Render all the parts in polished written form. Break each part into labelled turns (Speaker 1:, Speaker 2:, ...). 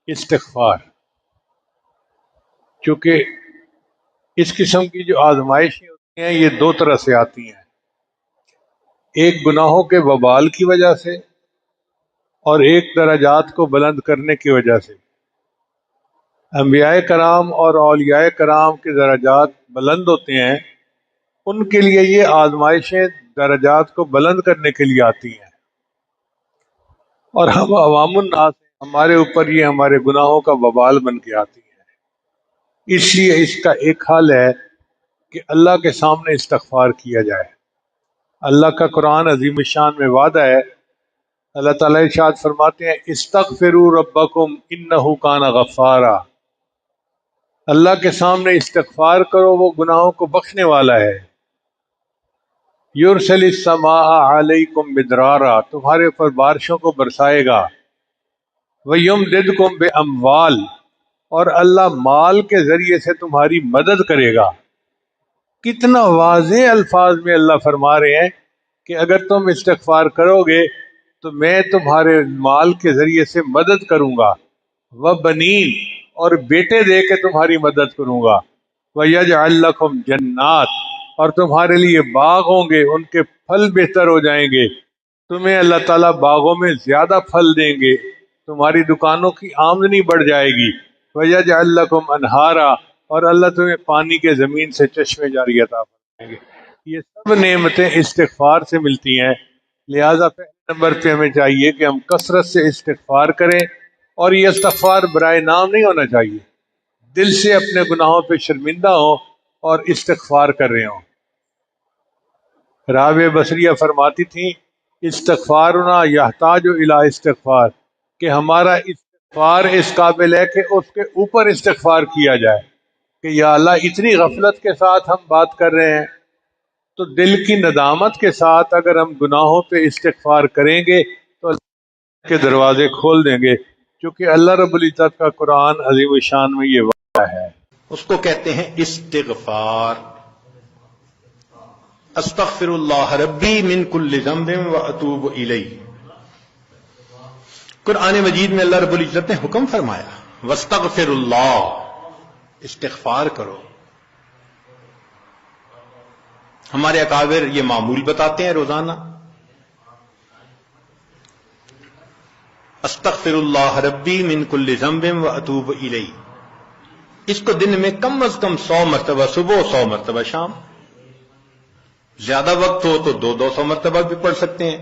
Speaker 1: استغفار. چونکہ اس قسم کی جو آزمائشیں ہوتی ہیں یہ دو طرح سے آتی ہیں، ایک گناہوں کے وبال کی وجہ سے اور ایک درجات کو بلند کرنے کی وجہ سے. انبیاء کرام اور اولیاء کرام کے درجات بلند ہوتے ہیں، ان کے لیے یہ آزمائشیں درجات کو بلند کرنے کے لیے آتی ہیں، اور ہم عوام الناس ہمارے اوپر یہ ہمارے گناہوں کا وبال بن کے آتی ہیں. اس لیے اس کا ایک حل ہے کہ اللہ کے سامنے استغفار کیا جائے. اللہ کا قرآن عظیم الشان میں وعدہ ہے، اللہ تعالیٰ ارشاد فرماتے ہیں استغفروا ربکم انہ کان غفارا. اللہ کے سامنے استغفار کرو، وہ گناہوں کو بخشنے والا ہے. یرسل السماء علیکم مدرارا، تمہارے اوپر بارشوں کو برسائے گا. ویمددکم باموال، اور اللہ مال کے ذریعے سے تمہاری مدد کرے گا. کتنا واضح الفاظ میں اللہ فرما رہے ہیں کہ اگر تم استغفار کرو گے تو میں تمہارے مال کے ذریعے سے مدد کروں گا. وبنین، اور بیٹے دے کے تمہاری مدد کروں گا. ویجعل لکم جنات، اور تمہارے لیے باغ ہوں گے، ان کے پھل بہتر ہو جائیں گے. تمہیں اللہ تعالیٰ باغوں میں زیادہ پھل دیں گے، تمہاری دکانوں کی آمدنی بڑھ جائے گی. ویجعل لکم انہارا، اور اللہ تمہیں پانی کے زمین سے چشمے جاری عطا فرمائیں گے. یہ سب نعمتیں استغفار سے ملتی ہیں. لہذا پہلے نمبر پہ ہمیں چاہیے کہ ہم کثرت سے استغفار کریں، اور یہ استغفار برائے نام نہیں ہونا چاہیے، دل سے اپنے گناہوں پہ شرمندہ ہوں اور استغفار کر رہے ہوں. رابعہ بصریہ فرماتی تھیں استغفارنا یحتاج الی استغفار، کہ ہمارا استغفار اس قابل ہے کہ اس کے اوپر استغفار کیا جائے کہ یا اللہ اتنی غفلت کے ساتھ ہم بات کر رہے ہیں، تو دل کی ندامت کے ساتھ اگر ہم گناہوں پہ استغفار کریں گے تو اللہ کے دروازے کھول دیں گے. کیونکہ اللہ رب العزت کا قرآن عظیم الشان میں یہ وعدہ ہے.
Speaker 2: اس کو کہتے ہیں استغفار. استغفر اللہ ربی من کل ذنب واتوب الیہ. قرآن مجید میں اللہ رب العزت نے حکم فرمایا واستغفر اللہ، استغفار کرو. ہمارے اکابر یہ معمول بتاتے ہیں روزانہ، استغفر اللہ ربی من کل ذنب واتوب الیہ. اس کو دن میں کم از کم 100 مرتبہ صبح، 100 مرتبہ شام. زیادہ وقت ہو تو 200 مرتبہ بھی پڑھ سکتے ہیں.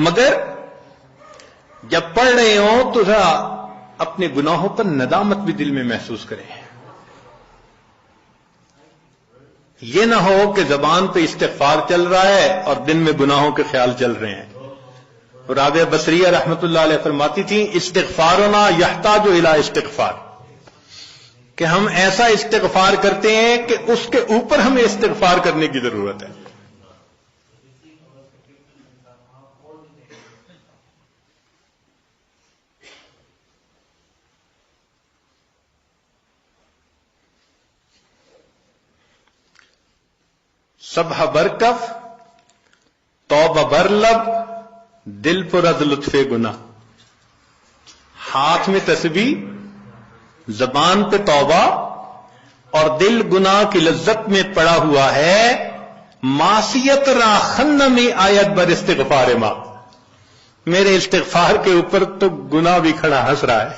Speaker 2: مگر جب پڑھ رہے ہوں تو ذرا اپنے گناہوں پر ندامت بھی دل میں محسوس کریں. یہ نہ ہو کہ زبان پہ استغفار چل رہا ہے اور دن میں گناہوں کے خیال چل رہے ہیں. رابعہ بصریہ رحمۃ اللہ علیہ فرماتی تھی استغفارنا یحتاج الی استغفار، کہ ہم ایسا استغفار کرتے ہیں کہ اس کے اوپر ہمیں استغفار کرنے کی ضرورت ہے. صبح برکف توبہ برلب، دل پر از لطف گناہ. ہاتھ میں تسبیح، زبان پہ توبہ، اور دل گناہ کی لذت میں پڑا ہوا ہے. معصیت را خن میں آیت بر استغفار ماں، میرے استغفار کے اوپر تو گناہ بھی کھڑا ہنس رہا ہے.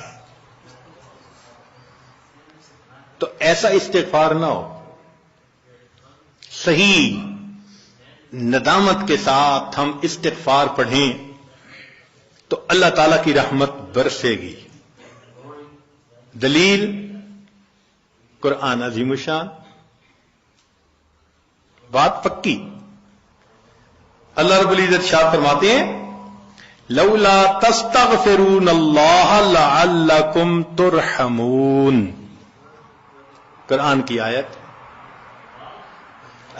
Speaker 2: تو ایسا استغفار نہ ہو. صحیح ندامت کے ساتھ ہم استغفار پڑھیں تو اللہ تعالی کی رحمت برسے گی. دلیل قرآن عظیم الشان، بات پکی. اللہ رب العزت شاہ فرماتے ہیں لولا تستغفرون اللہ لعلکم ترحمون. قرآن کی آیت.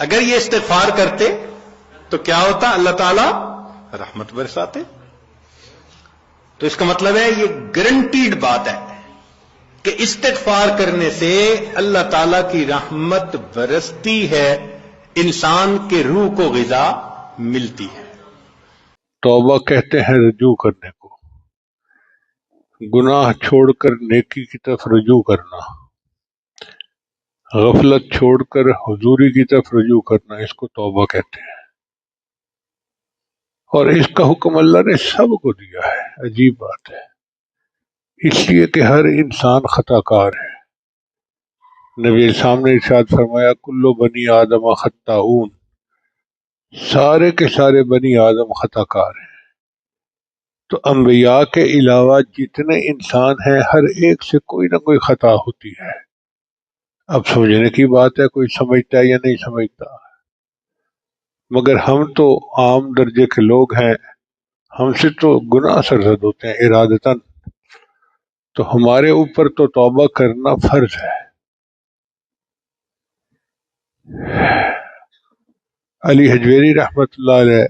Speaker 2: اگر یہ استغفار کرتے تو کیا ہوتا؟ اللہ تعالیٰ رحمت برساتے. تو اس کا مطلب ہے یہ گارنٹیڈ بات ہے کہ استغفار کرنے سے اللہ تعالیٰ کی رحمت برستی ہے، انسان کے روح کو غذا ملتی ہے.
Speaker 1: توبہ کہتے ہیں رجوع کرنے کو. گناہ چھوڑ کر نیکی کی طرف رجوع کرنا، غفلت چھوڑ کر حضوری کی طرف رجوع کرنا، اس کو توبہ کہتے ہیں۔ اور اس کا حکم اللہ نے سب کو دیا ہے۔ عجیب بات ہے، اس لیے کہ ہر انسان خطا کار ہے۔ نبی السلام نے ارشاد فرمایا کل بنی آدم خطاؤن، سارے کے سارے بنی آدم خطا کار ہیں۔ تو انبیاء کے علاوہ جتنے انسان ہیں ہر ایک سے کوئی نہ کوئی خطا ہوتی ہے۔ اب سمجھنے کی بات ہے کوئی سمجھتا ہے یا نہیں سمجھتا، مگر ہم تو عام درجے کے لوگ ہیں، ہم سے تو گناہ سرزد ہوتے ہیں ارادتاً، تو ہمارے اوپر تو توبہ کرنا فرض ہے۔ علی حجویری رحمۃ اللہ علیہ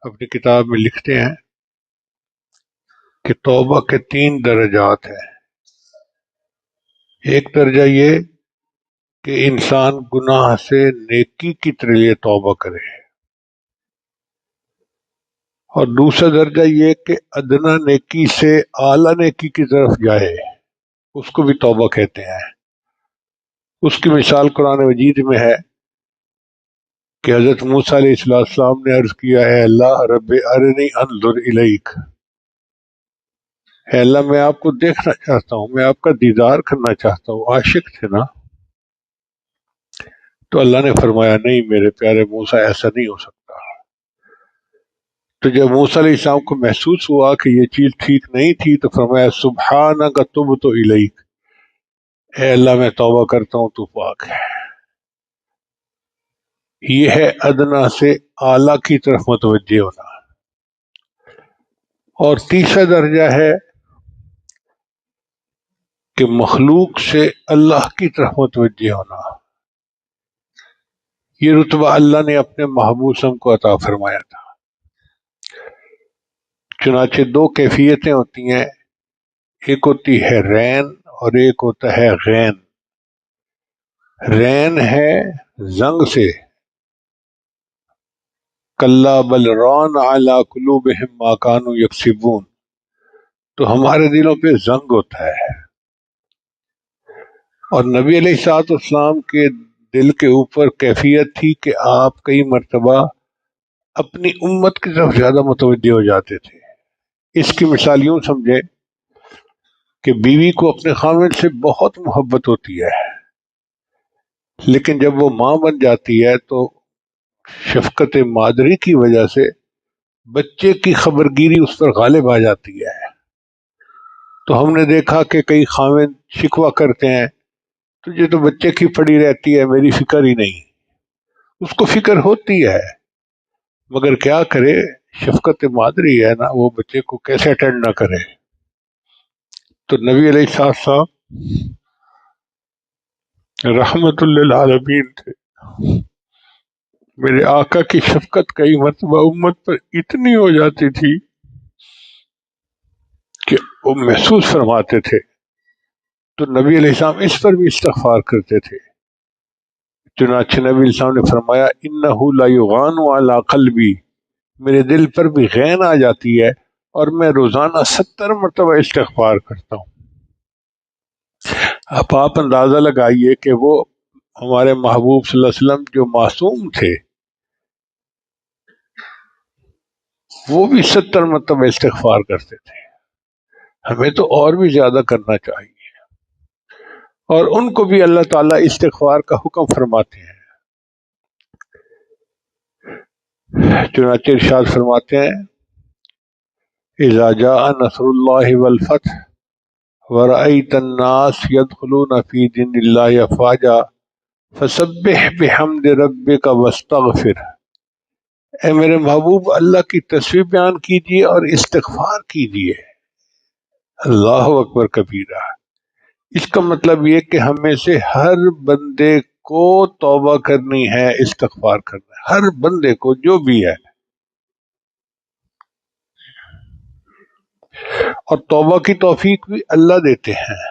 Speaker 1: اپنی کتاب میں لکھتے ہیں کہ توبہ کے 3 درجات ہیں۔ ایک درجہ یہ کہ انسان گناہ سے نیکی کی لیے توبہ کرے، اور دوسرا درجہ یہ کہ ادنا نیکی سے اعلیٰ نیکی کی طرف جائے، اس کو بھی توبہ کہتے ہیں۔ اس کی مثال قرآن مجید میں ہے کہ حضرت موسیٰ علیہ السلام نے عرض کیا ہے اللہ رب ارنی انظر الیک، اے اللہ میں آپ کو دیکھنا چاہتا ہوں، میں آپ کا دیدار کرنا چاہتا ہوں۔ عاشق تھے نا، تو اللہ نے فرمایا نہیں میرے پیارے موسیٰ ایسا نہیں ہو سکتا۔ تو جب موسیٰ علیہ السلام کو محسوس ہوا کہ یہ چیز ٹھیک نہیں تھی تو فرمایا سبحانک تبت الیک، اے اللہ میں توبہ کرتا ہوں تو پاک ہے۔ یہ ہے ادنا سے اعلیٰ کی طرف متوجہ ہونا۔ اور تیسرا درجہ ہے کہ مخلوق سے اللہ کی طرف متوجہ ہونا۔ یہ رتبہ اللہ نے اپنے محبوب صلی اللہ علیہ وسلم کو عطا فرمایا تھا۔ چنانچہ 2 کیفیتیں ہوتی ہیں، ایک ہوتی ہے رین اور ایک ہوتا ہے غین۔ رین ہے زنگ سے، کلا بل ران علی قلوبہم ما کانوا یکسبون، تو ہمارے دلوں پہ زنگ ہوتا ہے۔ اور نبی علیہ الصلوۃ والسلام کے دل کے اوپر کیفیت تھی کہ آپ کئی مرتبہ اپنی امت کی طرف زیادہ متوجہ ہو جاتے تھے۔ اس کی مثال یوں سمجھے کہ بیوی کو اپنے خاوند سے بہت محبت ہوتی ہے، لیکن جب وہ ماں بن جاتی ہے تو شفقت مادری کی وجہ سے بچے کی خبرگیری اس پر غالب آ جاتی ہے۔ تو ہم نے دیکھا کہ کئی خاوند شکوہ کرتے ہیں تجھے تو بچے کی پڑی رہتی ہے، میری فکر ہی نہیں۔ اس کو فکر ہوتی ہے مگر کیا کرے، شفقت مادری ہے نا، وہ بچے کو کیسے اٹینڈ نہ کرے۔ تو نبی علیہ السلام رحمت للعالمین تھے، میرے آقا کی شفقت کئی مرتبہ امت پر اتنی ہو جاتی تھی کہ وہ محسوس فرماتے تھے، تو نبی علیہ السلام اس پر بھی استغفار کرتے تھے۔ چنانچہ نبی علیہ السلام نے فرمایا انہ لا یغان علی قلبی، میرے دل پر بھی غین آ جاتی ہے اور میں روزانہ 70 مرتبہ استغفار کرتا ہوں۔ اب آپ اندازہ لگائیے کہ وہ ہمارے محبوب صلی اللہ علیہ وسلم جو معصوم تھے وہ بھی 70 مرتبہ استغفار کرتے تھے، ہمیں تو اور بھی زیادہ کرنا چاہیے۔ اور ان کو بھی اللہ تعالیٰ استغفار کا حکم فرماتے ہیں۔ چنانچہ ارشاد فرماتے ہیں اذا جاء نصر اللہ والفتح ورأيت الناس يدخلون في دين الله افواجا فسبح بحمد ربك واستغفر، اے میرے محبوب اللہ کی تسبیح بیان کیجیے اور استغفار کیجیے۔ اللہ اکبر کبیرہ۔ اس کا مطلب یہ کہ ہمیں سے ہر بندے کو توبہ کرنی ہے، استغفار کرنا ہے، ہر بندے کو جو بھی ہے۔ اور توبہ کی توفیق بھی اللہ دیتے ہیں۔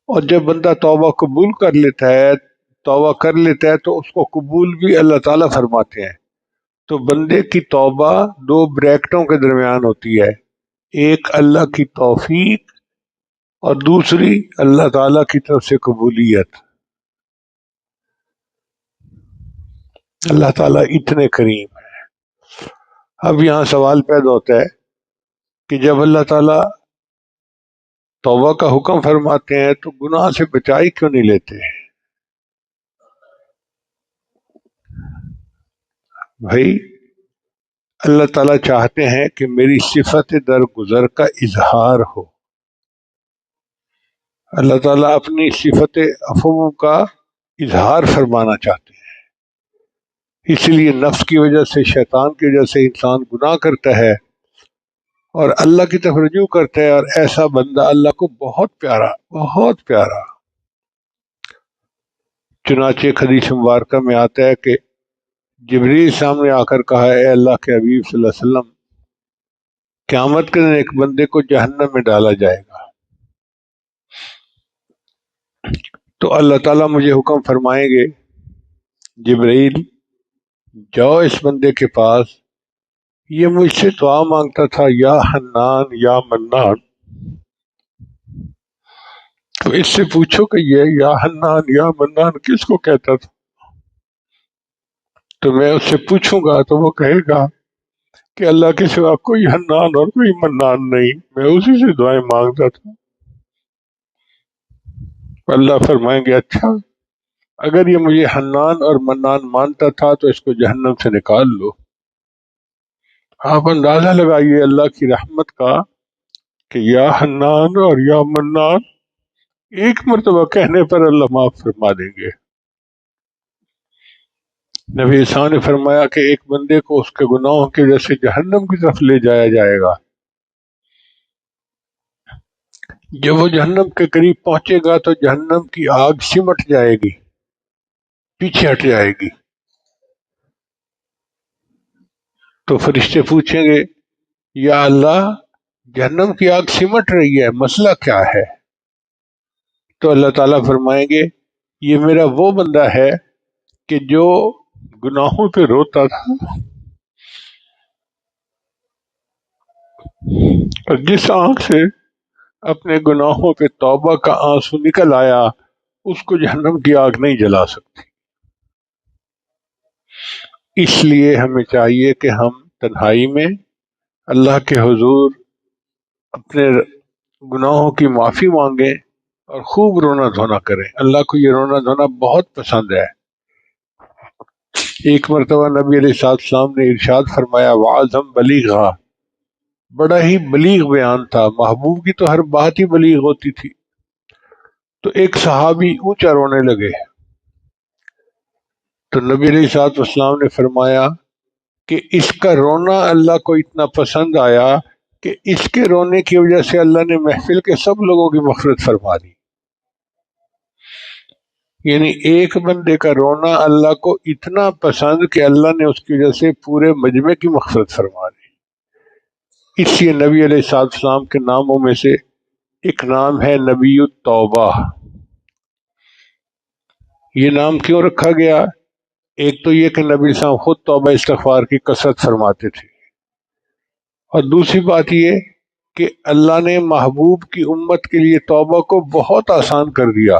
Speaker 1: اور جب بندہ توبہ قبول کر لیتا ہے، توبہ کر لیتا ہے تو اس کو قبول بھی اللہ تعالیٰ فرماتے ہیں۔ تو بندے کی توبہ دو بریکٹوں کے درمیان ہوتی ہے، ایک اللہ کی توفیق اور دوسری اللہ تعالی کی طرف سے قبولیت۔ اللہ تعالیٰ اتنے کریم ہے۔ اب یہاں سوال پیدا ہوتا ہے کہ جب اللہ تعالیٰ توبہ کا حکم فرماتے ہیں تو گناہ سے بچائی کیوں نہیں لیتے؟ بھائی اللہ تعالیٰ چاہتے ہیں کہ میری صفت درگزر کا اظہار ہو، اللہ تعالیٰ اپنی صفت عفو کا اظہار فرمانا چاہتے ہیں، اس لیے نفس کی وجہ سے، شیطان کی وجہ سے انسان گناہ کرتا ہے اور اللہ کی طرف رجوع کرتا ہے، اور ایسا بندہ اللہ کو بہت پیارا، بہت پیارا۔ چنانچہ ایک حدیث مبارکہ میں آتا ہے کہ جبریل سامنے آ کر کہا، اے اللہ کے حبیب صلی اللہ علیہ وسلم، قیامت کے دن ایک بندے کو جہنم میں ڈالا جائے گا، تو اللہ تعالیٰ مجھے حکم فرمائیں گے، جبریل جاؤ اس بندے کے پاس، یہ مجھ سے دعا مانگتا تھا یا حنان یا منان، تو اس سے پوچھو کہ یہ یا حنان یا منان کس کو کہتا تھا؟ تو میں اس سے پوچھوں گا تو وہ کہے گا کہ اللہ کے سوا کوئی حنان اور کوئی منان نہیں، میں اسی سے دعائیں مانگتا تھا۔ اللہ فرمائیں گے اچھا، اگر یہ مجھے حنان اور منان مانتا تھا تو اس کو جہنم سے نکال لو۔ آپ اندازہ لگائیے اللہ کی رحمت کا کہ یا حنان اور یا منان ایک مرتبہ کہنے پر اللہ معاف فرما دیں گے۔ نبی صاحب نے فرمایا کہ ایک بندے کو اس کے گناہوں کی وجہ سے جہنم کی طرف لے جایا جائے گا، جب وہ جہنم کے قریب پہنچے گا تو جہنم کی آگ سمٹ جائے گی، پیچھے ہٹ جائے گی، تو فرشتے پوچھیں گے یا اللہ جہنم کی آگ سمٹ رہی ہے، مسئلہ کیا ہے؟ تو اللہ تعالیٰ فرمائیں گے یہ میرا وہ بندہ ہے کہ جو گناہوں پہ روتا تھا، اور جس آنکھ سے اپنے گناہوں پہ توبہ کا آنسو نکل آیا اس کو جہنم کی آگ نہیں جلا سکتی۔ اس لیے ہمیں چاہیے کہ ہم تنہائی میں اللہ کے حضور اپنے گناہوں کی معافی مانگیں اور خوب رونا دھونا کریں۔ اللہ کو یہ رونا دھونا بہت پسند ہے۔ ایک مرتبہ نبی علیہ السلام نے ارشاد فرمایا وَعَظَمْ بَلِيغًا، بڑا ہی بلیغ بیان تھا، محبوب کی تو ہر بات ہی بلیغ ہوتی تھی۔ تو ایک صحابی اونچا رونے لگے، تو نبی علیہ السلام نے فرمایا کہ اس کا رونا اللہ کو اتنا پسند آیا کہ اس کے رونے کی وجہ سے اللہ نے محفل کے سب لوگوں کی مغفرت فرما دی۔ یعنی ایک بندے کا رونا اللہ کو اتنا پسند کہ اللہ نے اس کی وجہ سے پورے مجمع کی مغفرت فرما دی۔ اس لیے نبی علیہ السلام کے ناموں میں سے ایک نام ہے نبی التوبہ۔ یہ نام کیوں رکھا گیا؟ ایک تو یہ کہ نبی صاحب خود توبہ استغفار کی کثرت فرماتے تھے، اور دوسری بات یہ کہ اللہ نے محبوب کی امت کے لیے توبہ کو بہت آسان کر دیا۔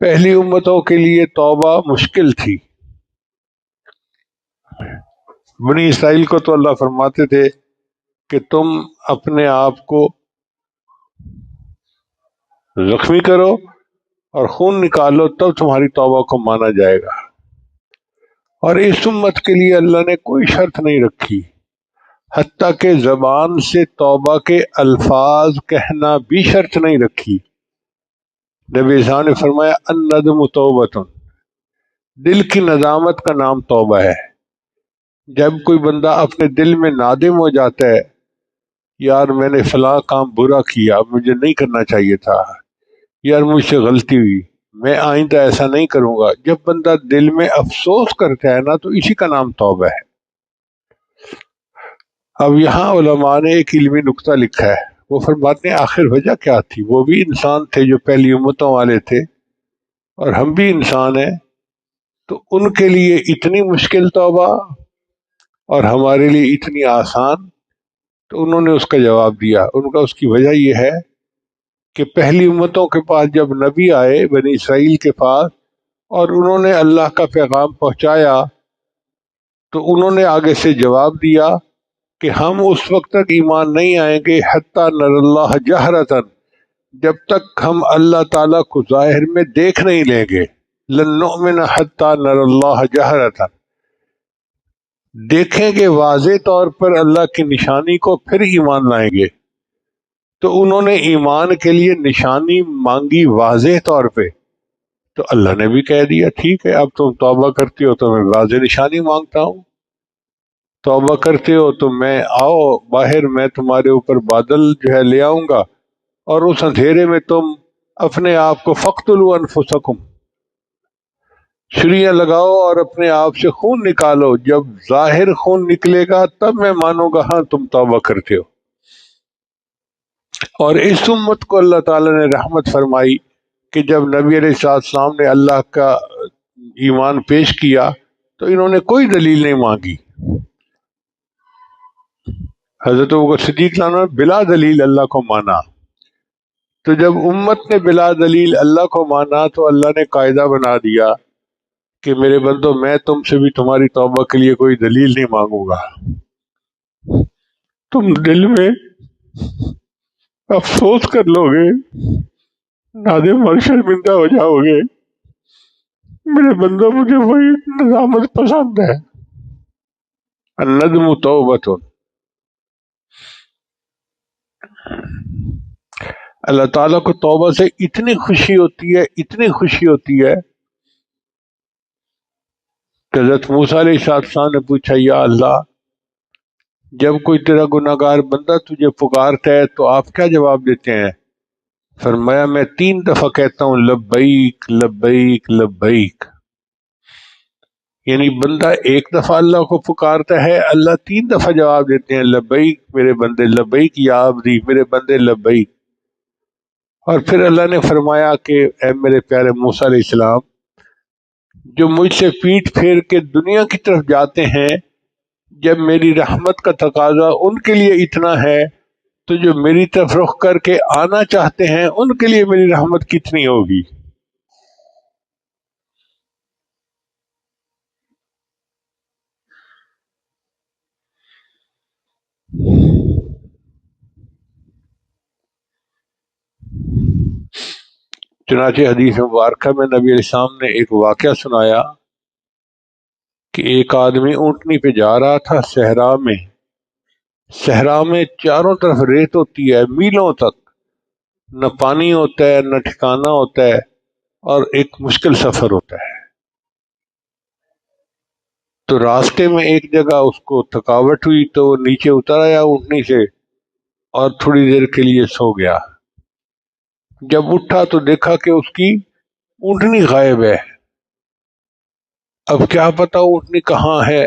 Speaker 1: پہلی امتوں کے لیے توبہ مشکل تھی۔ بنی اسرائیل کو تو اللہ فرماتے تھے کہ تم اپنے آپ کو زخمی کرو اور خون نکالو تب تمہاری توبہ کو مانا جائے گا، اور اس امت کے لیے اللہ نے کوئی شرط نہیں رکھی، حتیٰ کہ زبان سے توبہ کے الفاظ کہنا بھی شرط نہیں رکھی۔ نبی صاحب نے فرمایا الندم توبۃ، دل کی ندامت کا نام توبہ ہے۔ جب کوئی بندہ اپنے دل میں نادم ہو جاتا ہے، یار میں نے فلاں کام برا کیا، مجھے نہیں کرنا چاہیے تھا، یار مجھ سے غلطی ہوئی، میں آئندہ ایسا نہیں کروں گا، جب بندہ دل میں افسوس کرتا ہے نا تو اسی کا نام توبہ ہے۔ اب یہاں علماء نے ایک علمی نکتہ لکھا ہے، وہ فرماتے ہیں آخر وجہ کیا تھی؟ وہ بھی انسان تھے جو پہلی امتوں والے تھے، اور ہم بھی انسان ہیں، تو ان کے لیے اتنی مشکل توبہ اور ہمارے لیے اتنی آسان. تو انہوں نے اس کا جواب دیا. ان کا اس کی وجہ یہ ہے کہ پہلی امتوں کے پاس جب نبی آئے بنی اسرائیل کے پاس اور انہوں نے اللہ کا پیغام پہنچایا تو انہوں نے آگے سے جواب دیا کہ ہم اس وقت تک ایمان نہیں آئیں گے حتی نر اللہ جہرتن، جب تک ہم اللہ تعالیٰ کو ظاہر میں دیکھ نہیں لیں گے. لن نؤمن حتی نر اللہ جہرتن، دیکھیں گے واضح طور پر اللہ کی نشانی کو پھر ایمان لائیں گے. تو انہوں نے ایمان کے لیے نشانی مانگی واضح طور پہ. تو اللہ نے بھی کہہ دیا ٹھیک ہے، اب تم توبہ کرتی ہو تو میں واضح نشانی مانگتا ہوں. توبہ کرتے ہو تو میں آؤ باہر، میں تمہارے اوپر بادل جو ہے لے آؤں گا، اور اس اندھیرے میں تم اپنے آپ کو فقتلوا انفسکم، چھریاں لگاؤ اور اپنے آپ سے خون نکالو. جب ظاہر خون نکلے گا تب میں مانوں گا ہاں تم توبہ کرتے ہو. اور اس امت کو اللہ تعالیٰ نے رحمت فرمائی کہ جب نبی علیہ السلام نے اللہ کا ایمان پیش کیا تو انہوں نے کوئی دلیل نہیں مانگی. حضرت ابوبکر صدیق نے بلا دلیل اللہ کو مانا. تو جب امت نے بلا دلیل اللہ کو مانا تو اللہ نے قاعدہ بنا دیا کہ میرے بندو میں تم سے بھی تمہاری توبہ کے لیے کوئی دلیل نہیں مانگوں گا. تم دل میں افسوس کر لو گے، نادم اور شرمندہ ہو جاؤ گے. میرے بندوں مجھے وہی نظامت پسند ہے. الندم توبۃ. اللہ تعالیٰ کو توبہ سے اتنی خوشی ہوتی ہے، اتنی خوشی ہوتی ہے کہ حضرت موسیٰ علیہ السلام نے پوچھا یا اللہ، جب کوئی تیرا گناہ گار بندہ تجھے پکارتا ہے تو آپ کیا جواب دیتے ہیں؟ فرمایا میں 3 دفعہ کہتا ہوں لبیک لبیک لبیک. یعنی بندہ ایک دفعہ اللہ کو پکارتا ہے، اللہ 3 دفعہ جواب دیتے ہیں لبیک میرے بندے، لبیک یا عبدی میرے بندے لبیک. اور پھر اللہ نے فرمایا کہ اے میرے پیارے موسیٰ علیہ السلام، جو مجھ سے پیٹھ پھیر کے دنیا کی طرف جاتے ہیں، جب میری رحمت کا تقاضا ان کے لیے اتنا ہے تو جو میری طرف رخ کر کے آنا چاہتے ہیں ان کے لیے میری رحمت کتنی ہوگی. چنانچہ حدیث مبارکہ میں نبی علیہ السلام نے ایک واقعہ سنایا کہ ایک آدمی اونٹنی پہ جا رہا تھا صحرا میں چاروں طرف ریت ہوتی ہے میلوں تک، نہ پانی ہوتا ہے نہ ٹھکانہ ہوتا ہے، اور ایک مشکل سفر ہوتا ہے. تو راستے میں ایک جگہ اس کو تھکاوٹ ہوئی تو وہ نیچے اتر آیا اونٹنی سے اور تھوڑی دیر کے لیے سو گیا. جب اٹھا تو دیکھا کہ اس کی اونٹنی غائب ہے. اب کیا پتا اونٹنی کہاں ہے،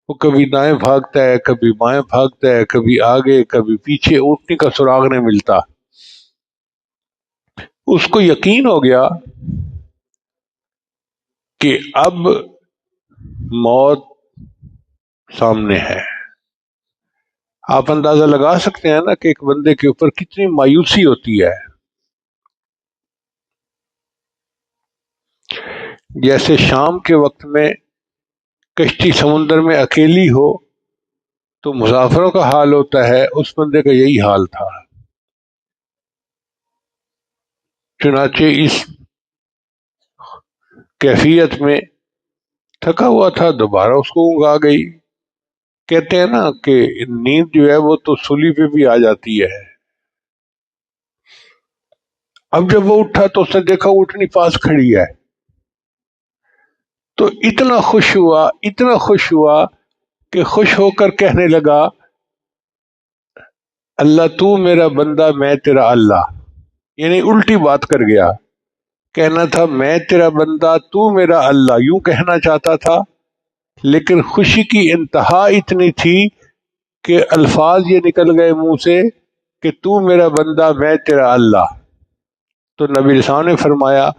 Speaker 1: وہ کبھی دائیں بھاگتا ہے کبھی بائیں بھاگتا ہے، کبھی آگے کبھی پیچھے، اونٹنی کا سراغ نہیں ملتا. اس کو یقین ہو گیا کہ اب موت سامنے ہے. آپ اندازہ لگا سکتے ہیں نا کہ ایک بندے کے اوپر کتنی مایوسی ہوتی ہے. جیسے شام کے وقت میں کشتی سمندر میں اکیلی ہو تو مسافروں کا حال ہوتا ہے، اس بندے کا یہی حال تھا. چنانچہ اس کیفیت میں تھکا ہوا تھا، دوبارہ اس کو اونگ آ گئی. کہتے ہیں نا کہ نیند جو ہے وہ تو سولی پہ بھی آ جاتی ہے. اب جب وہ اٹھا تو اس نے دیکھا اونٹنی پاس کھڑی ہے، تو اتنا خوش ہوا کہ خوش ہو کر کہنے لگا اللہ تو میرا بندہ میں تیرا اللہ. یعنی الٹی بات کر گیا. کہنا تھا میں تیرا بندہ تو میرا اللہ، یوں کہنا چاہتا تھا، لیکن خوشی کی انتہا اتنی تھی کہ الفاظ یہ نکل گئے منہ سے کہ تو میرا بندہ میں تیرا اللہ. تو نبی رسول نے فرمایا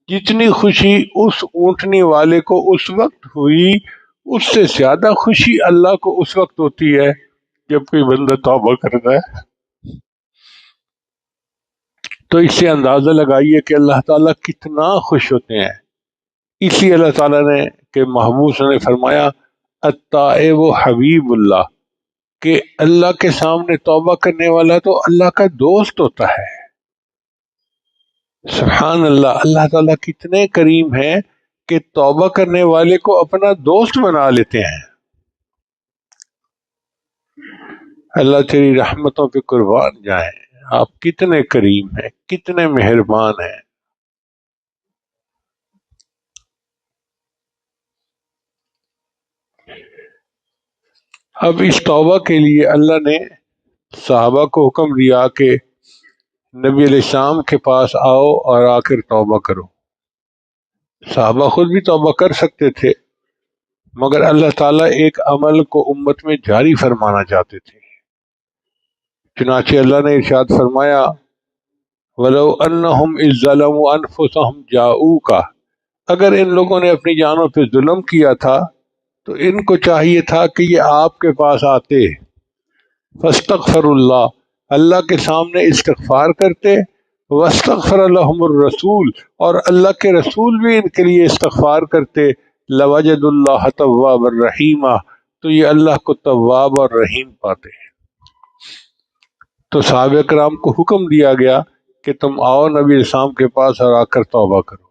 Speaker 1: جتنی خوشی اس اونٹنی والے کو اس وقت ہوئی، اس سے زیادہ خوشی اللہ کو اس وقت ہوتی ہے جب کوئی بندہ توبہ کرتا ہے۔ تو اس سے اندازہ لگائیے کہ اللہ تعالیٰ کتنا خوش ہوتے ہیں۔ اسی اللہ تعالیٰ نے کہ محبوب صلی اللہ علیہ وسلم نے فرمایا التائب حبیب اللہ، کہ اللہ کے سامنے توبہ کرنے والا تو اللہ کا دوست ہوتا ہے۔ سبحان اللہ، اللہ تعالیٰ کتنے کریم ہیں کہ توبہ کرنے والے کو اپنا دوست بنا لیتے ہیں۔ اللہ تیری رحمتوں پہ قربان جائیں، آپ کتنے کریم ہیں، کتنے مہربان ہیں۔ اب اس توبہ کے لیے اللہ نے صحابہ کو حکم دیا کہ نبی علیہ السلام کے پاس آؤ اور آ کر توبہ کرو۔ صحابہ خود بھی توبہ کر سکتے تھے، مگر اللہ تعالیٰ ایک عمل کو امت میں جاری فرمانا چاہتے تھے۔ چنانچہ اللہ نے ارشاد فرمایا وَلَوْ أَنَّهُمْ إِذْ ظَلَمُوا أَنفُسَهُمْ جَاءُوكَ، اگر ان لوگوں نے اپنی جانوں پہ ظلم کیا تھا تو ان کو چاہیے تھا کہ یہ آپ کے پاس آتے، فاستغفر اللہ کے سامنے استغفار کرتے، واستغفر لهم الرسول، اور اللہ کے رسول بھی ان کے لیے استغفار کرتے، لوجد اللہ تواب الرحیم، تو یہ اللہ کو تواب اور رحیم پاتے ہیں۔ تو صحابہ کرام کو حکم دیا گیا کہ تم آؤ نبی علیہ السلام کے پاس اور آ کر توبہ کرو۔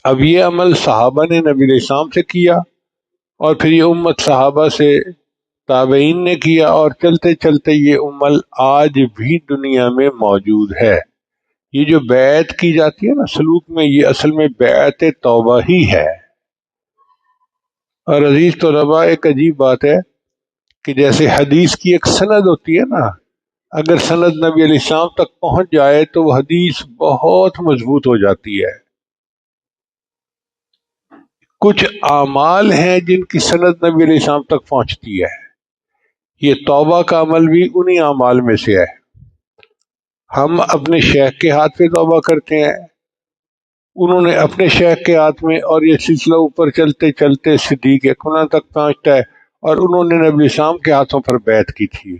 Speaker 1: اب یہ عمل صحابہ نے نبی علیہ السلام سے کیا، اور پھر یہ امت صحابہ سے تابعین نے کیا، اور چلتے چلتے یہ عمل آج بھی دنیا میں موجود ہے۔ یہ جو بیعت کی جاتی ہے نا سلوک میں، یہ اصل میں بیعت توبہ ہی ہے۔ اور عزیز طلباء، ایک عجیب بات ہے کہ جیسے حدیث کی ایک سند ہوتی ہے نا، اگر سند نبی علیہ السلام تک پہنچ جائے تو وہ حدیث بہت مضبوط ہو جاتی ہے۔ کچھ اعمال ہیں جن کی سند نبی علیہ السلام تک پہنچتی ہے، یہ توبہ کا عمل بھی انہی اعمال میں سے ہے۔ ہم اپنے شیخ کے ہاتھ پہ توبہ کرتے ہیں، انہوں نے اپنے شیخ کے ہاتھ میں، اور یہ سلسلہ اوپر چلتے چلتے صدیق اکبر تک پہنچتا ہے، اور انہوں نے نبی اسلام کے ہاتھوں پر بیعت کی تھی۔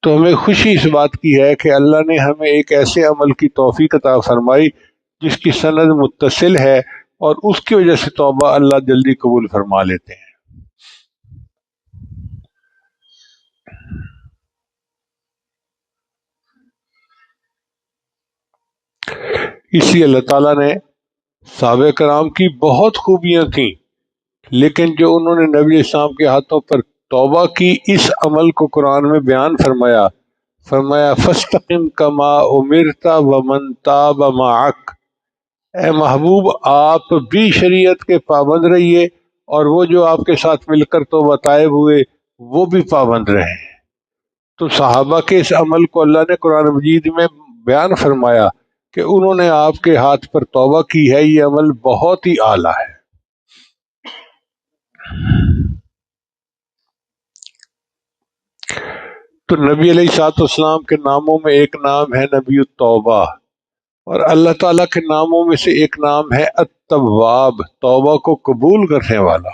Speaker 1: تو ہمیں خوشی اس بات کی ہے کہ اللہ نے ہمیں ایک ایسے عمل کی توفیق عطا فرمائی جس کی سند متصل ہے، اور اس کی وجہ سے توبہ اللہ جلدی قبول فرما لیتے ہیں۔ اس لیے اللہ تعالیٰ نے صحابہ کرام کی بہت خوبیاں تھیں، لیکن جو انہوں نے نبی علیہ السلام کے ہاتھوں پر توبہ کی، اس عمل کو قرآن میں بیان فرمایا فَاسْتَقِمْ كَمَا أُمِرْتَ وَمَنْ تَابَ مَعَكَ، اے محبوب آپ بھی شریعت کے پابند رہیے، اور وہ جو آپ کے ساتھ مل کر توبہ طائب ہوئے وہ بھی پابند رہیں۔ تو صحابہ کے اس عمل کو اللہ نے قرآن مجید میں بیان فرمایا کہ انہوں نے آپ کے ہاتھ پر توبہ کی ہے، یہ عمل بہت ہی اعلیٰ ہے۔ تو نبی علیہ الصلوۃ والسلام کے ناموں میں ایک نام ہے نبی التوبہ، اور اللہ تعالیٰ کے ناموں میں سے ایک نام ہے التواب، توبہ کو قبول کرنے والا۔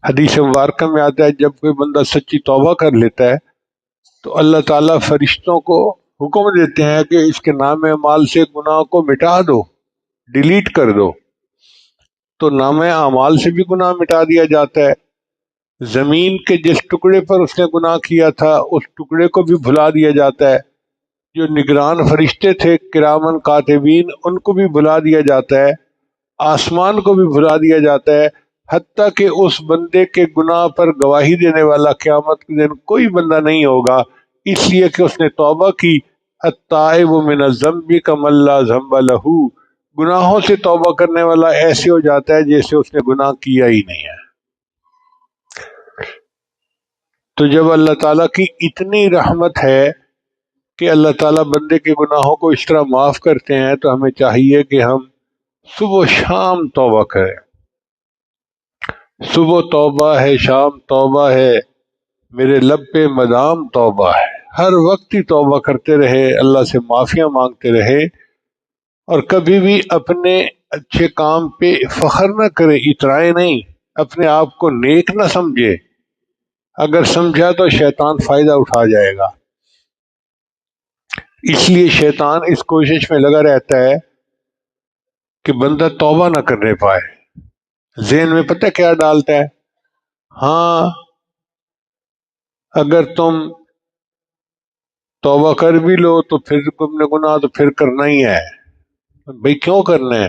Speaker 1: حدیث مبارکہ میں آتا ہے جب کوئی بندہ سچی توبہ کر لیتا ہے تو اللہ تعالیٰ فرشتوں کو حکم دیتے ہیں کہ اس کے نام اعمال سے گناہ کو مٹا دو، ڈیلیٹ کر دو۔ تو نام اعمال سے بھی گناہ مٹا دیا جاتا ہے، زمین کے جس ٹکڑے پر اس نے گناہ کیا تھا اس ٹکڑے کو بھی بھلا دیا جاتا ہے، جو نگران فرشتے تھے کرامن کاتبین ان کو بھی بھلا دیا جاتا ہے، آسمان کو بھی بھلا دیا جاتا ہے، حتیٰ کہ اس بندے کے گناہ پر گواہی دینے والا قیامت کے دن کوئی بندہ نہیں ہوگا، اس لیے کہ اس نے توبہ کی۔ التائب من الذنب کمن لا ذنب لہ، گناہوں سے توبہ کرنے والا ایسے ہو جاتا ہے جیسے اس نے گناہ کیا ہی نہیں ہے۔ تو جب اللہ تعالیٰ کی اتنی رحمت ہے کہ اللہ تعالیٰ بندے کے گناہوں کو اس طرح معاف کرتے ہیں، تو ہمیں چاہیے کہ ہم صبح و شام توبہ کریں۔ صبح توبہ ہے، شام توبہ ہے، میرے لب پہ مدام توبہ ہے، ہر وقت ہی توبہ کرتے رہے، اللہ سے معافیاں مانگتے رہے، اور کبھی بھی اپنے اچھے کام پہ فخر نہ کرے، اترائے نہیں، اپنے آپ کو نیک نہ سمجھے، اگر سمجھا تو شیطان فائدہ اٹھا جائے گا۔ اس لیے شیطان اس کوشش میں لگا رہتا ہے کہ بندہ توبہ نہ کرنے پائے۔ ذہن میں پتہ کیا ڈالتا ہے؟ ہاں اگر تم توبہ کر بھی لو تو پھر تم نے گناہ تو پھر کرنا ہی ہے۔ بھئی کیوں کرنا ہے؟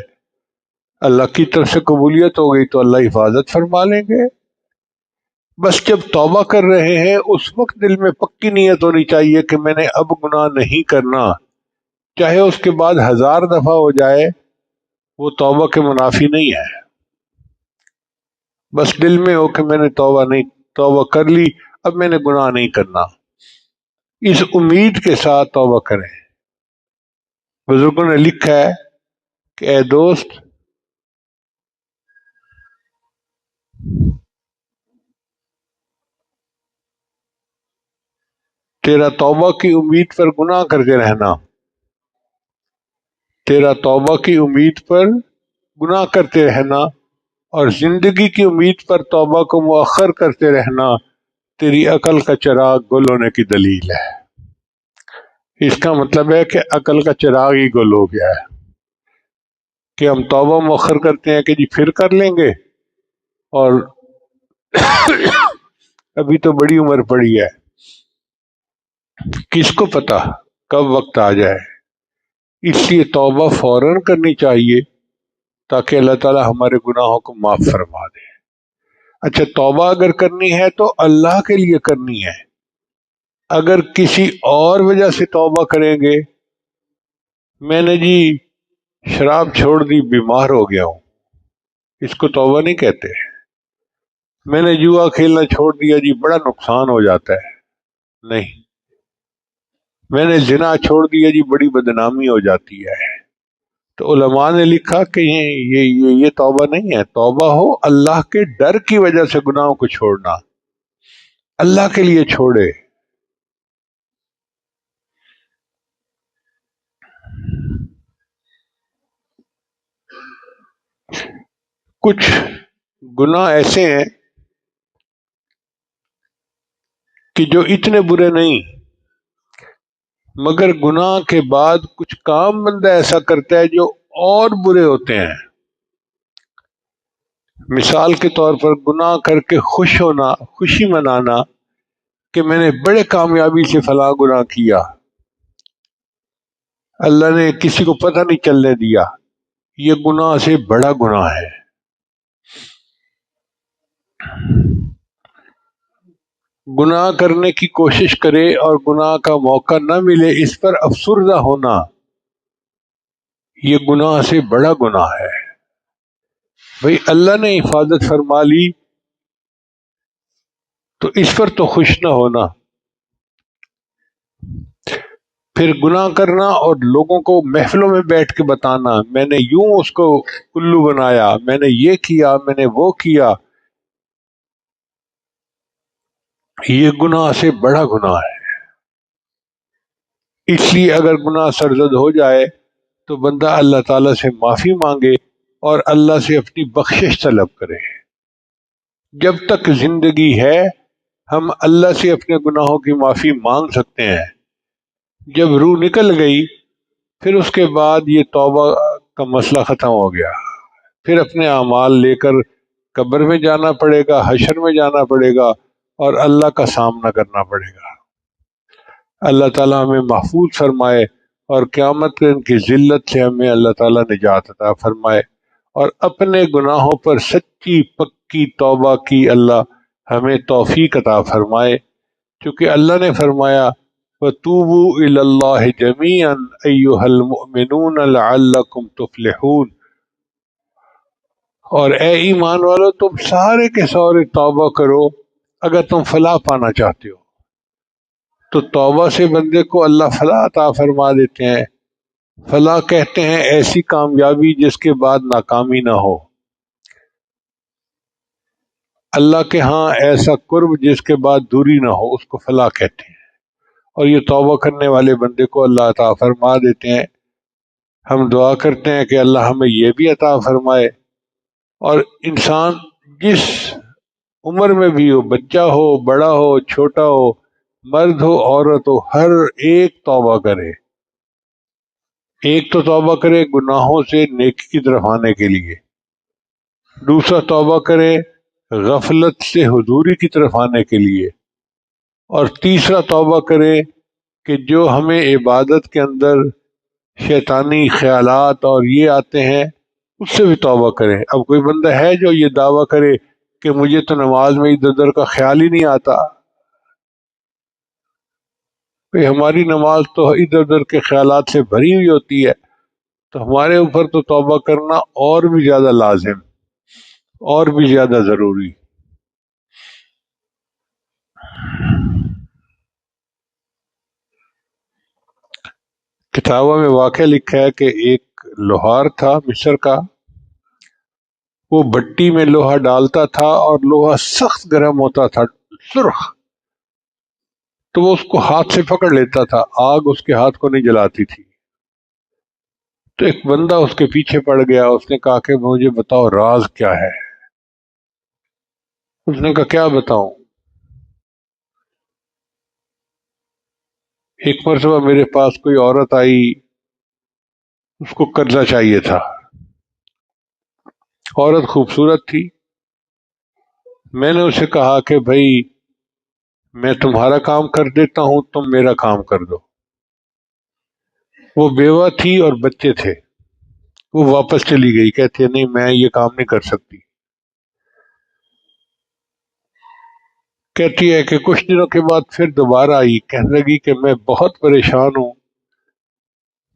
Speaker 1: اللہ کی طرف سے قبولیت ہو گئی تو اللہ حفاظت فرما لیں گے۔ بس جب توبہ کر رہے ہیں اس وقت دل میں پکی نیت ہونی چاہیے کہ میں نے اب گناہ نہیں کرنا، چاہے اس کے بعد 1000 دفعہ ہو جائے، وہ توبہ کے منافی نہیں ہے۔ بس دل میں ہو کہ میں نے توبہ کر لی، اب میں نے گناہ نہیں کرنا، اس امید کے ساتھ توبہ کریں۔ بزرگوں نے لکھا ہے کہ اے دوست، تیرا توبہ کی امید پر گناہ کر کے رہنا، تیرا توبہ کی امید پر گناہ کرتے رہنا اور زندگی کی امید پر توبہ کو مؤخر کرتے رہنا تیری عقل کا چراغ گل ہونے کی دلیل ہے۔ اس کا مطلب ہے کہ عقل کا چراغ ہی گل ہو گیا ہے کہ ہم توبہ مؤخر کرتے ہیں کہ جی پھر کر لیں گے، اور ابھی تو بڑی عمر پڑی ہے، کس کو پتا کب وقت آ جائے۔ اس لیے توبہ فوراً کرنی چاہیے تاکہ اللہ تعالی ہمارے گناہوں کو معاف فرما دے۔ اچھا، توبہ اگر کرنی ہے تو اللہ کے لیے کرنی ہے۔ اگر کسی اور وجہ سے توبہ کریں گے، میں نے جی شراب چھوڑ دی، بیمار ہو گیا ہوں، اس کو توبہ نہیں کہتے۔ میں نے جوا کھیلنا چھوڑ دیا جی، بڑا نقصان ہو جاتا ہے، نہیں۔ میں نے زنا چھوڑ دیا جی، بڑی بدنامی ہو جاتی ہے۔ تو علماء نے لکھا کہ یہ توبہ نہیں ہے۔ توبہ ہو اللہ کے ڈر کی وجہ سے گناہوں کو چھوڑنا، اللہ کے لیے چھوڑے۔ کچھ گناہ ایسے ہیں کہ جو اتنے برے نہیں، مگر گناہ کے بعد کچھ کام بندہ ایسا کرتا ہے جو اور برے ہوتے ہیں۔ مثال کے طور پر گناہ کر کے خوش ہونا، خوشی منانا کہ میں نے بڑے کامیابی سے فلاں گناہ کیا، اللہ نے کسی کو پتہ نہیں چلنے دیا، یہ گناہ سے بڑا گناہ ہے۔ گناہ کرنے کی کوشش کرے اور گناہ کا موقع نہ ملے، اس پر افسردہ ہونا، یہ گناہ سے بڑا گناہ ہے۔ بھئی اللہ نے حفاظت فرما لی تو اس پر تو خوش نہ ہونا، پھر گناہ کرنا اور لوگوں کو محفلوں میں بیٹھ کے بتانا میں نے یوں اس کو الو بنایا، میں نے یہ کیا، میں نے وہ کیا، یہ گناہ سے بڑا گناہ ہے۔ اس لیے اگر گناہ سرزد ہو جائے تو بندہ اللہ تعالیٰ سے معافی مانگے اور اللہ سے اپنی بخشش طلب کرے۔ جب تک زندگی ہے ہم اللہ سے اپنے گناہوں کی معافی مانگ سکتے ہیں، جب روح نکل گئی پھر اس کے بعد یہ توبہ کا مسئلہ ختم ہو گیا، پھر اپنے اعمال لے کر قبر میں جانا پڑے گا، حشر میں جانا پڑے گا اور اللہ کا سامنا کرنا پڑے گا۔ اللہ تعالیٰ ہمیں محفوظ فرمائے اور قیامت کے ان کی ذلت سے ہمیں اللہ تعالیٰ نجات عطا فرمائے، اور اپنے گناہوں پر سچی پکی توبہ کی اللہ ہمیں توفیق عطا فرمائے، چونکہ اللہ نے فرمایا وَتُوبُوا إِلَى اللَّهِ جَمِيعًا أَيُّهَا الْمُؤْمِنُونَ لَعَلَّكُمْ تُفْلِحُونَ، اور اے ایمان والو تم سارے کے سارے توبہ کرو اگر تم فلاح پانا چاہتے ہو۔ تو توبہ سے بندے کو اللہ فلاح عطا فرما دیتے ہیں۔ فلاح کہتے ہیں ایسی کامیابی جس کے بعد ناکامی نہ ہو۔ اللہ کے ہاں ایسا قرب جس کے بعد دوری نہ ہو، اس کو فلاح کہتے ہیں، اور یہ توبہ کرنے والے بندے کو اللہ عطا فرما دیتے ہیں۔ ہم دعا کرتے ہیں کہ اللہ ہمیں یہ بھی عطا فرمائے، اور انسان جس عمر میں بھی ہو، بچہ ہو، بڑا ہو، چھوٹا ہو، مرد ہو، عورت ہو، ہر ایک توبہ کرے۔ ایک تو توبہ کرے گناہوں سے نیکی کی طرف آنے کے لیے، دوسرا توبہ کرے غفلت سے حضوری کی طرف آنے کے لیے، اور تیسرا توبہ کرے کہ جو ہمیں عبادت کے اندر شیطانی خیالات اور یہ آتے ہیں اس سے بھی توبہ کرے۔ اب کوئی بندہ ہے جو یہ دعویٰ کرے کہ مجھے تو نماز میں ادھر ادھر کا خیال ہی نہیں آتا، کہ ہماری نماز تو ادھر ادھر کے خیالات سے بھری ہوئی ہوتی ہے، تو ہمارے اوپر تو توبہ کرنا اور بھی زیادہ لازم، اور بھی زیادہ ضروری۔ کتابوں میں واقعہ لکھا ہے کہ ایک لوہار تھا مصر کا، وہ بٹی میں لوہا ڈالتا تھا اور لوہا سخت گرم ہوتا تھا، سرخ، تو وہ اس کو ہاتھ سے پکڑ لیتا تھا، آگ اس کے ہاتھ کو نہیں جلاتی تھی۔ تو ایک بندہ اس کے پیچھے پڑ گیا، اس نے کہا کہ مجھے بتاؤ راز کیا ہے۔ اس نے کہا کیا بتاؤں؟ ایک مرتبہ میرے پاس کوئی عورت آئی، اس کو قرضہ چاہیے تھا، عورت خوبصورت تھی۔ میں نے اسے کہا کہ بھائی میں تمہارا کام کر دیتا ہوں، تم میرا کام کر دو۔ وہ بیوہ تھی اور بچے تھے، وہ واپس چلی گئی، کہتے نہیں میں یہ کام نہیں کر سکتی۔ کہتی ہے کہ کچھ دنوں کے بعد پھر دوبارہ آئی، کہنے لگی کہ میں بہت پریشان ہوں،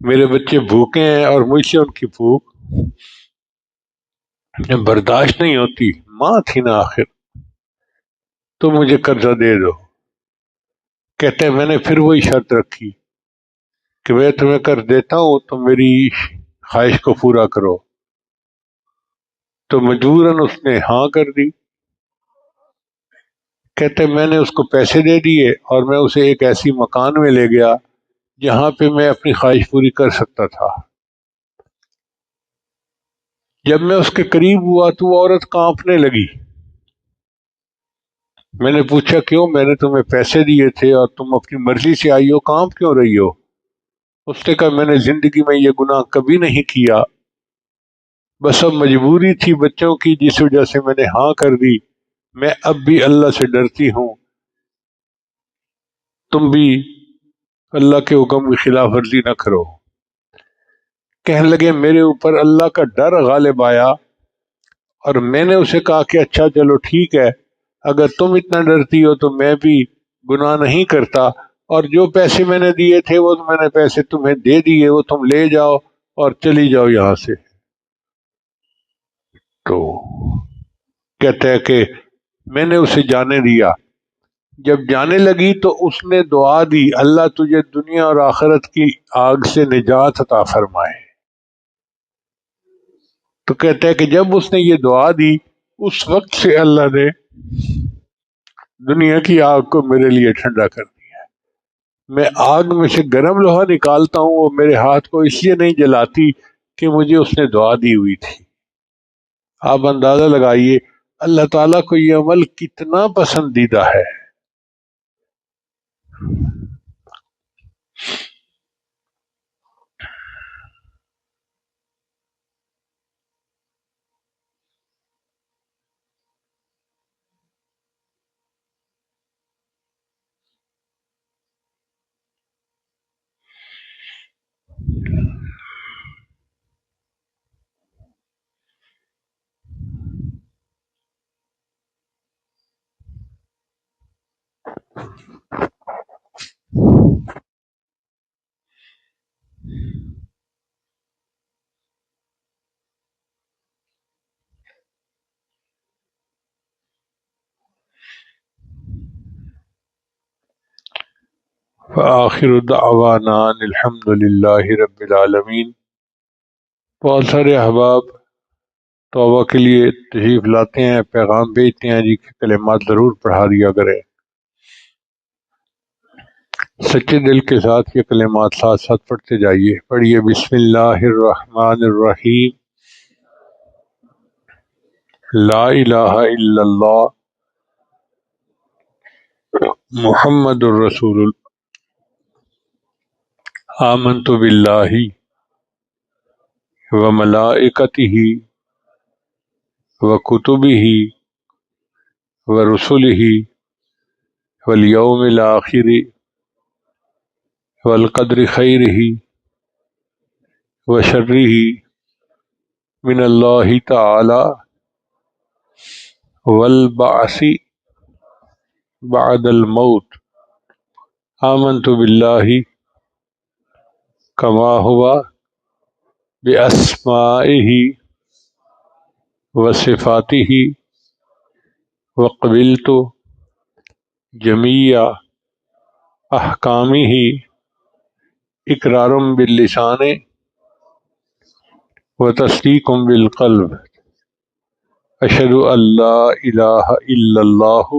Speaker 1: میرے بچے بھوکے ہیں اور مجھ سے ان کی بھوک برداشت نہیں ہوتی، ماں تھی نا آخر، تو مجھے قرضہ دے دو۔ کہتے ہیں میں نے پھر وہی شرط رکھی کہ میں تمہیں قرض دیتا ہوں تو میری خواہش کو پورا کرو، تو مجبوراً اس نے ہاں کر دی۔ کہتے میں نے اس کو پیسے دے دیے اور میں اسے ایک ایسی مکان میں لے گیا جہاں پہ میں اپنی خواہش پوری کر سکتا تھا۔ جب میں اس کے قریب ہوا تو وہ عورت کانپنے لگی۔ میں نے پوچھا کیوں؟ میں نے تمہیں پیسے دیے تھے اور تم اپنی مرضی سے آئی ہو، کانپ کیوں رہی ہو؟ اس نے کہا میں نے زندگی میں یہ گناہ کبھی نہیں کیا، بس اب مجبوری تھی بچوں کی جس وجہ سے میں نے ہاں کر دی، میں اب بھی اللہ سے ڈرتی ہوں، تم بھی اللہ کے حکم کی خلاف ورزی نہ کرو۔ کہنے لگے میرے اوپر اللہ کا ڈر غالب آیا اور میں نے اسے کہا کہ اچھا چلو ٹھیک ہے، اگر تم اتنا ڈرتی ہو تو میں بھی گناہ نہیں کرتا، اور جو پیسے میں نے دیے تھے وہ میں نے پیسے تمہیں دے دیے، وہ تم لے جاؤ اور چلی جاؤ یہاں سے۔ تو کہتے ہیں کہ میں نے اسے جانے دیا، جب جانے لگی تو اس نے دعا دی اللہ تجھے دنیا اور آخرت کی آگ سے نجات عطا فرمائے۔ تو کہتے ہیں کہ جب اس نے یہ دعا دی اس وقت سے اللہ نے دنیا کی آگ کو میرے لیے ٹھنڈا کر دیا۔ میں آگ میں سے گرم لوہا نکالتا ہوں، وہ میرے ہاتھ کو اس لیے نہیں جلاتی کہ مجھے اس نے دعا دی ہوئی تھی۔ آپ اندازہ لگائیے اللہ تعالیٰ کو یہ عمل کتنا پسندیدہ ہے۔ وآخر دعوانا ان الحمد للہ رب العالمین۔ بہت سارے احباب توبہ کے لیے تشریف لاتے ہیں، پیغام بھیجتے ہیں جی کہ کلمات ضرور پڑھا دیا کریں۔ سچے دل کے ساتھ یہ کلمات ساتھ ساتھ پڑھتے جائیے۔ پڑھیے بسم اللہ الرحمن الرحیم، لا الہ الا اللہ محمد الرسول اللہ، آمنت باللہ وملائکتہ وکتبہ ورسلہ والیوم الآخر والقدر خیرہ وشرہ من اللہ تعالی والبعث بعد الموت، آمنت باللہ کما ہوا باسمائہ وصفاتہ وقبلت جمیع احکامہ اقرار باللسان وتصدیق بالقلب، اشہد ان لا الہ الا اللہ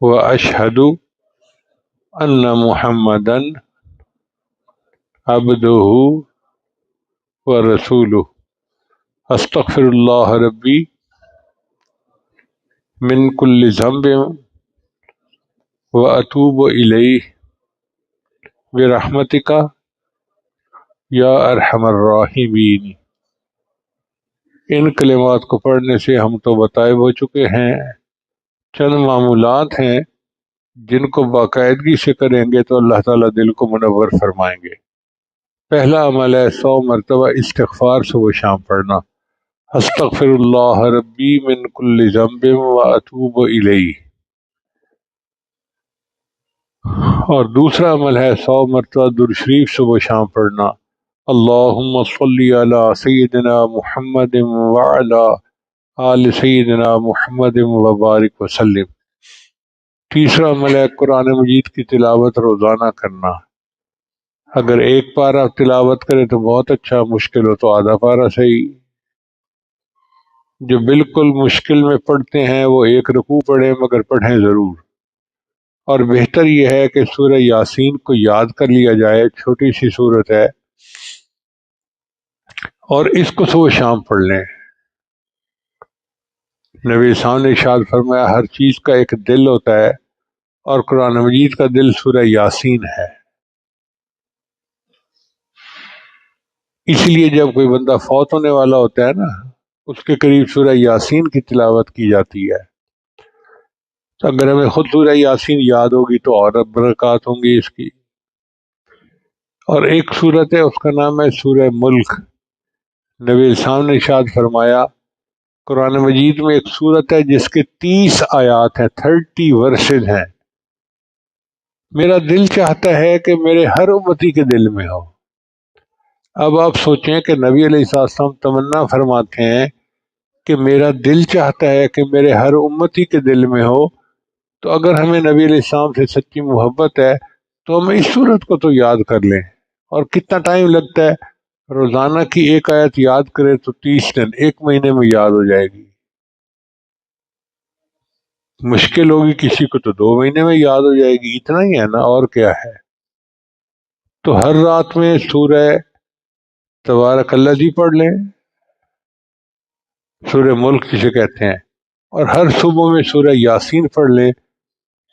Speaker 1: واشہد ان محمدا عبدہ ورسولہ، استغفر اللہ ربی من کل ذنب واتوب الیہ برحمتک یا ارحم الراحمین۔ ان کلمات کو پڑھنے سے ہم تو بتائے ہو چکے ہیں، چند معمولات ہیں جن کو باقاعدگی سے کریں گے تو اللہ تعالیٰ دل کو منور فرمائیں گے۔ پہلا عمل ہے 100 مرتبہ استغفار صبح و شام پڑھنا، استغفر اللہ ربی من کل ذنب واتوب الیہ۔ اور دوسرا عمل ہے 100 مرتبہ درود شریف صبح و شام پڑھنا، اللہم صلی علی سیدنا محمد وعلی آل سیدنا محمد وبارک وسلم۔ تیسرا عمل ہے قرآن مجید کی تلاوت روزانہ کرنا، اگر ایک پارہ تلاوت کرے تو بہت اچھا، مشکل ہو تو آدھا پارہ صحیح۔ جو بالکل مشکل میں پڑھتے ہیں وہ ایک رکوع پڑھیں، مگر پڑھیں ضرور۔ اور بہتر یہ ہے کہ سورہ یاسین کو یاد کر لیا جائے، چھوٹی سی سورت ہے، اور اس کو صبح شام پڑھ لیں۔ نبی صاحب نے ارشاد فرمایا ہر چیز کا ایک دل ہوتا ہے، اور قرآن مجید کا دل سورہ یاسین ہے۔ اس لیے جب کوئی بندہ فوت ہونے والا ہوتا ہے نا، اس کے قریب سورہ یاسین کی تلاوت کی جاتی ہے۔ تو اگر ہمیں خود سورہ یاسین یاد ہوگی تو اور برکات ہوں گی اس کی۔ اور ایک سورت ہے، اس کا نام ہے سورہ ملک۔ نبی صاحب نے ارشاد فرمایا قرآن مجید میں ایک سورت ہے جس کے 30 آیات ہیں، 30 ورسز ہیں۔ میرا دل چاہتا ہے کہ میرے ہر امتی کے دل میں ہو۔ اب آپ سوچیں کہ نبی علیہ السلام تمنا فرماتے ہیں کہ میرا دل چاہتا ہے کہ میرے ہر امتی کے دل میں ہو، تو اگر ہمیں نبی علیہ السلام سے سچی محبت ہے تو ہم اس صورت کو تو یاد کر لیں۔ اور کتنا ٹائم لگتا ہے؟ روزانہ کی ایک آیت یاد کرے تو 30 دن، 1 مہینے میں یاد ہو جائے گی۔ مشکل ہوگی کسی کو تو 2 مہینے میں یاد ہو جائے گی، اتنا ہی ہے نا، اور کیا ہے۔ تو ہر رات میں سورہ تبارک الذی پڑھ لیں، سورہ ملک جسے کہتے ہیں، اور ہر صبح میں سورہ یاسین پڑھ لیں،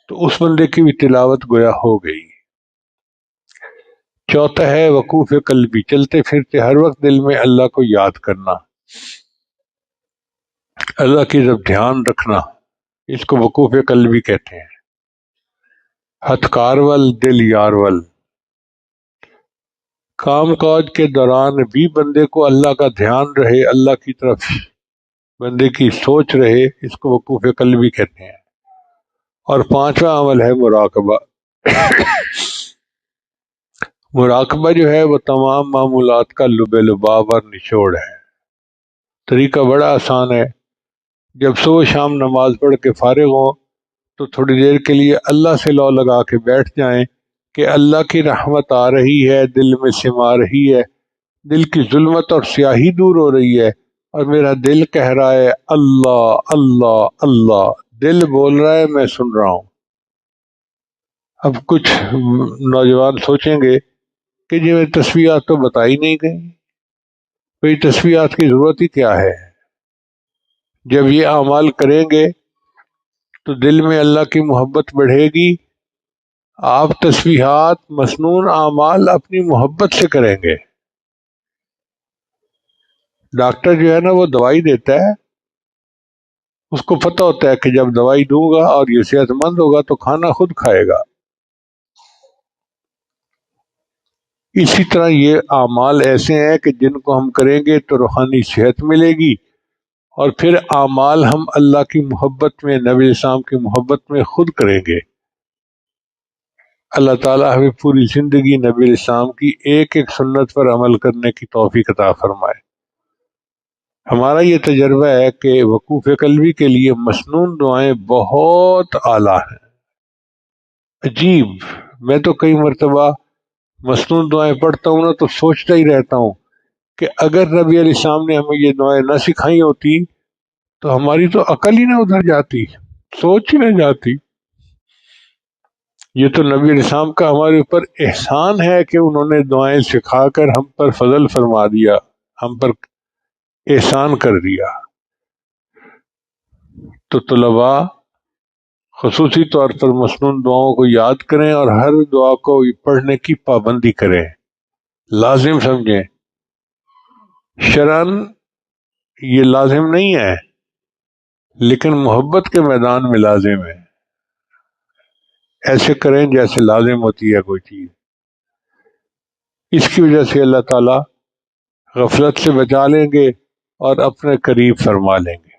Speaker 1: تو اس بندے کی بھی تلاوت گویا ہو گئی۔ چوتھا ہے وقوف قلبی، چلتے پھرتے ہر وقت دل میں اللہ کو یاد کرنا، اللہ کی طرف دھیان رکھنا، اس کو وقوف قلبی کہتے ہیں۔ ہتھکار ول دل یار ول، کام کاج کے دوران بھی بندے کو اللہ کا دھیان رہے، اللہ کی طرف بندے کی سوچ رہے، اس کو وقوف قلبی کہتے ہیں۔ اور 5واں عمل ہے مراقبہ۔ مراقبہ جو ہے وہ تمام معمولات کا لب لباب اور نچوڑ ہے۔ طریقہ بڑا آسان ہے، جب صبح شام نماز پڑھ کے فارغ ہوں تو تھوڑی دیر کے لیے اللہ سے لو لگا کے بیٹھ جائیں کہ اللہ کی رحمت آ رہی ہے، دل میں سما رہی ہے، دل کی ظلمت اور سیاہی دور ہو رہی ہے، اور میرا دل کہہ رہا ہے اللہ اللہ اللہ، دل بول رہا ہے میں سن رہا ہوں۔ اب کچھ نوجوان سوچیں گے کہ جی تسبیحات تو بتائی نہیں گئی، بھئی تسبیحات کی ضرورت ہی کیا ہے؟ جب یہ اعمال کریں گے تو دل میں اللہ کی محبت بڑھے گی۔ آپ تسبیحات مسنون اعمال اپنی محبت سے کریں گے۔ ڈاکٹر جو ہے نا وہ دوائی دیتا ہے، اس کو پتہ ہوتا ہے کہ جب دوائی دوں گا اور یہ صحت مند ہوگا تو کھانا خود کھائے گا۔ اسی طرح یہ اعمال ایسے ہیں کہ جن کو ہم کریں گے تو روحانی صحت ملے گی، اور پھر اعمال ہم اللہ کی محبت میں، نبی اسلام کی محبت میں خود کریں گے۔ اللہ تعالیٰ ہمیں پوری زندگی نبی اسلام کی ایک ایک سنت پر عمل کرنے کی توفیق عطا فرمائے۔ ہمارا یہ تجربہ ہے کہ وقوف قلبی کے لیے مسنون دعائیں بہت اعلیٰ ہیں، عجیب۔ میں تو کئی مرتبہ مسنون دعائیں پڑھتا ہوں نا تو سوچتا ہی رہتا ہوں کہ اگر نبی علیہ السلام نے ہمیں یہ دعائیں نہ سکھائی ہوتی تو ہماری تو عقل ہی نہ ادھر جاتی، سوچ ہی نہ جاتی۔ یہ تو نبی علیہ السلام کا ہمارے اوپر احسان ہے کہ انہوں نے دعائیں سکھا کر ہم پر فضل فرما دیا، ہم پر احسان کر دیا۔ تو طلباء خصوصی طور پر مسنون دعاؤں کو یاد کریں اور ہر دعا کو پڑھنے کی پابندی کریں، لازم سمجھیں۔ شرعاً یہ لازم نہیں ہے لیکن محبت کے میدان میں لازم ہے۔ ایسے کریں جیسے لازم ہوتی ہے کوئی چیز۔ اس کی وجہ سے اللہ تعالیٰ غفلت سے بچا لیں گے اور اپنے قریب فرما لیں گے۔